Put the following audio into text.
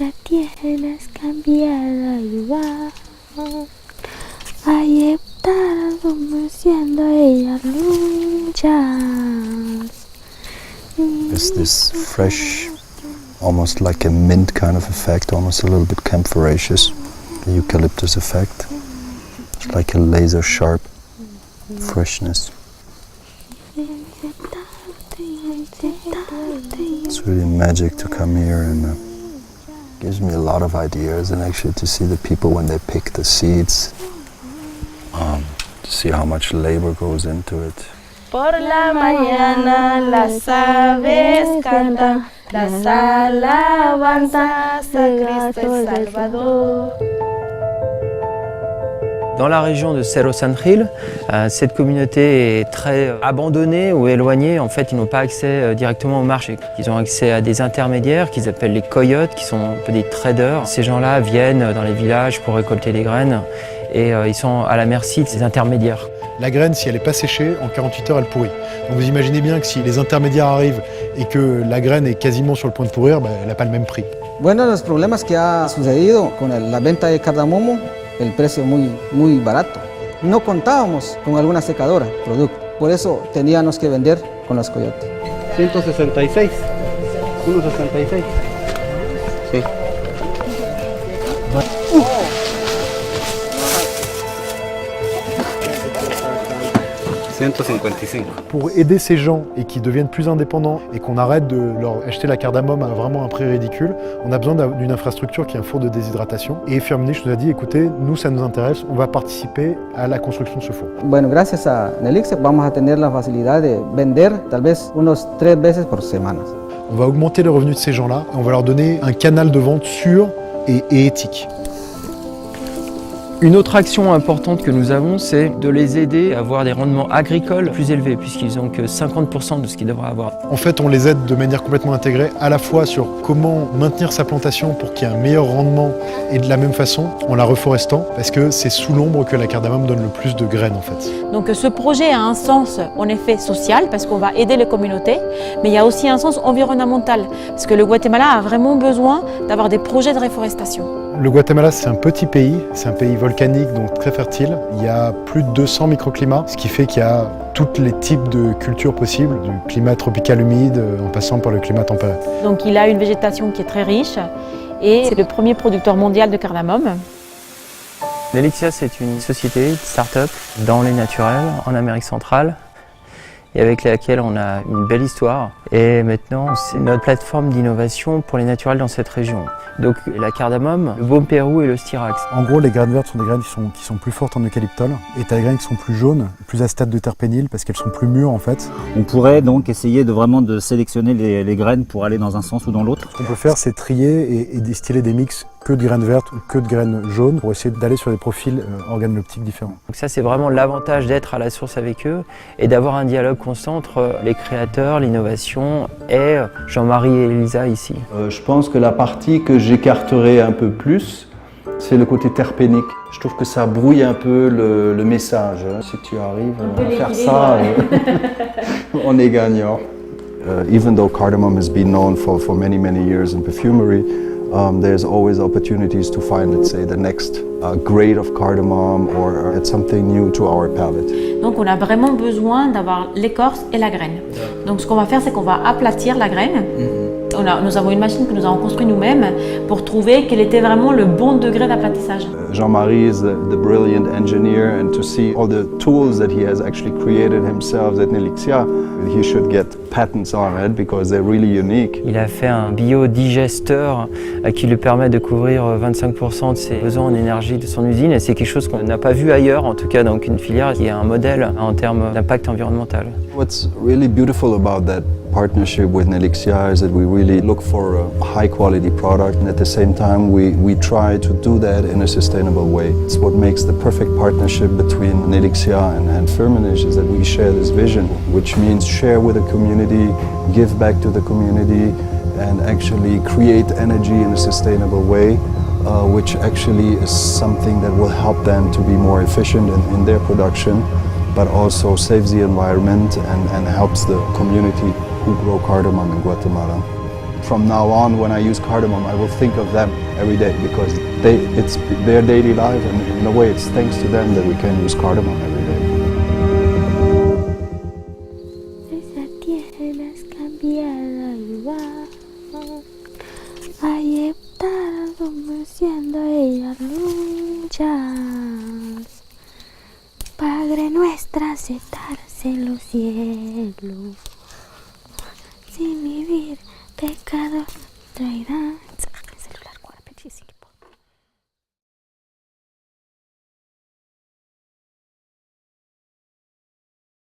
ya tienes cambiado igual. Aceptar como siendo ella luchas. There's this fresh, almost like a mint kind of effect, almost a little bit camphoraceous, the eucalyptus effect. It's like a laser sharp freshness. It's really magic to come here, and gives me a lot of ideas, and actually to see the people when they pick the seeds, to see how much labor goes into it. Por la mañana las aves cantan las alabanzas a Cristo el Salvador. Dans la région de Cerro San Gil, cette communauté est très abandonnée ou éloignée. En fait, ils n'ont pas accès directement au marché. Ils ont accès à des intermédiaires qu'ils appellent les coyotes, qui sont un peu des traders. Ces gens-là viennent dans les villages pour récolter les graines et ils sont à la merci de ces intermédiaires. La graine, si elle n'est pas séchée, en 48 heures, elle pourrit. Donc vous imaginez bien que si les intermédiaires arrivent et que la graine est quasiment sur le point de pourrir, elle n'a pas le même prix. Bueno, los problemas que ha sucedido con la venta de cardamomo, el precio muy barato. No contábamos con alguna secadora, producto. Por eso teníamos que vender con los coyotes. 166. 166. Sí. Pour aider ces gens et qui deviennent plus indépendants et qu'on arrête de leur acheter la cardamome à vraiment un prix ridicule, on a besoin d'une infrastructure qui est un four de déshydratation. Et Firmenich nous a dit, écoutez, nous ça nous intéresse, on va participer à la construction de ce four. Bueno, gracias a Nelixa vamos a tener la facilidad de vender tal vez unos 3 veces por semana. On va augmenter les revenus de ces gens-là et on va leur donner un canal de vente sûr et éthique. Une autre action importante que nous avons, c'est de les aider à avoir des rendements agricoles plus élevés, puisqu'ils n'ont que 50% de ce qu'ils devraient avoir. En fait, on les aide de manière complètement intégrée, à la fois sur comment maintenir sa plantation pour qu'il y ait un meilleur rendement, et de la même façon en la reforestant, parce que c'est sous l'ombre que la cardamome donne le plus de graines en fait. Donc ce projet a un sens en effet social, parce qu'on va aider les communautés, mais il y a aussi un sens environnemental, parce que le Guatemala a vraiment besoin d'avoir des projets de réforestation. Le Guatemala, c'est un petit pays, c'est un pays volcanique, donc très fertile. Il y a plus de 200 microclimats, ce qui fait qu'il y a tous les types de cultures possibles, du climat tropical humide en passant par le climat tempéré. Donc il a une végétation qui est très riche et c'est le premier producteur mondial de cardamome. Nelixa, c'est une société, une start-up dans les naturels en Amérique centrale et avec laquelle on a une belle histoire. Et maintenant, c'est notre plateforme d'innovation pour les naturels dans cette région. Donc la cardamome, le baume Pérou et le styrax. En gros, les graines vertes sont des graines qui sont plus fortes en eucalyptol, et tu as des graines qui sont plus jaunes, plus à stade de terpényle, parce qu'elles sont plus mûres en fait. On pourrait donc essayer de vraiment de sélectionner les graines pour aller dans un sens ou dans l'autre. Ce qu'on peut faire, c'est trier et distiller des mix que de graines vertes ou que de graines jaunes pour essayer d'aller sur des profils organoleptiques différents. Donc ça, c'est vraiment l'avantage d'être à la source avec eux et d'avoir un dialogue constant entre les créateurs, l'innovation et Jean-Marie et Elisa ici. Je pense que la partie que j'écarterai un peu plus, c'est le côté terpénique. Je trouve que ça brouille un peu le message. Si tu arrives à faire ça, on est gagnant. Even though cardamom has been known for many years in perfumery, there's always opportunities to find, let's say, the next grade of cardamom or add something new to our palate. Donc on a vraiment besoin d'avoir l'écorce et la graine. Donc ce qu'on va faire, c'est qu'on va aplatir la graine. Nous avons une machine que nous avons construite nous-mêmes pour trouver quel était vraiment le bon degré d'aplatissage. Jean-Marie is the brilliant engineer, and to see all the tools that he has actually created himself at Nelixa, he should get patents on it because they're really unique. Il a fait un biodigesteur qui lui permet de couvrir 25% de ses besoins en énergie de son usine, et c'est quelque chose qu'on n'a pas vu ailleurs, en tout cas donc une filière qui est un modèle en termes d'impact environnemental. What's really beautiful about that partnership with Nelixa is that we really look for a high quality product, and at the same time we try to do that in a sustainable way. It's what makes the perfect partnership between Nelixa and Firmenich, is that we share this vision, which means share with the community, give back to the community, and actually create energy in a sustainable way, which actually is something that will help them to be more efficient in their production, but also saves the environment and helps the community who grow cardamom in Guatemala. from now on, when I use cardamom, I will think of them every day because it's their daily life, and in a way it's thanks to them that we can use cardamom every day. Esa tierra es cambiada igual. Hay hectáreas siendo ellas luchas. Padre nuestra, sentarse en los cielos. Sin vivir pecado traerá.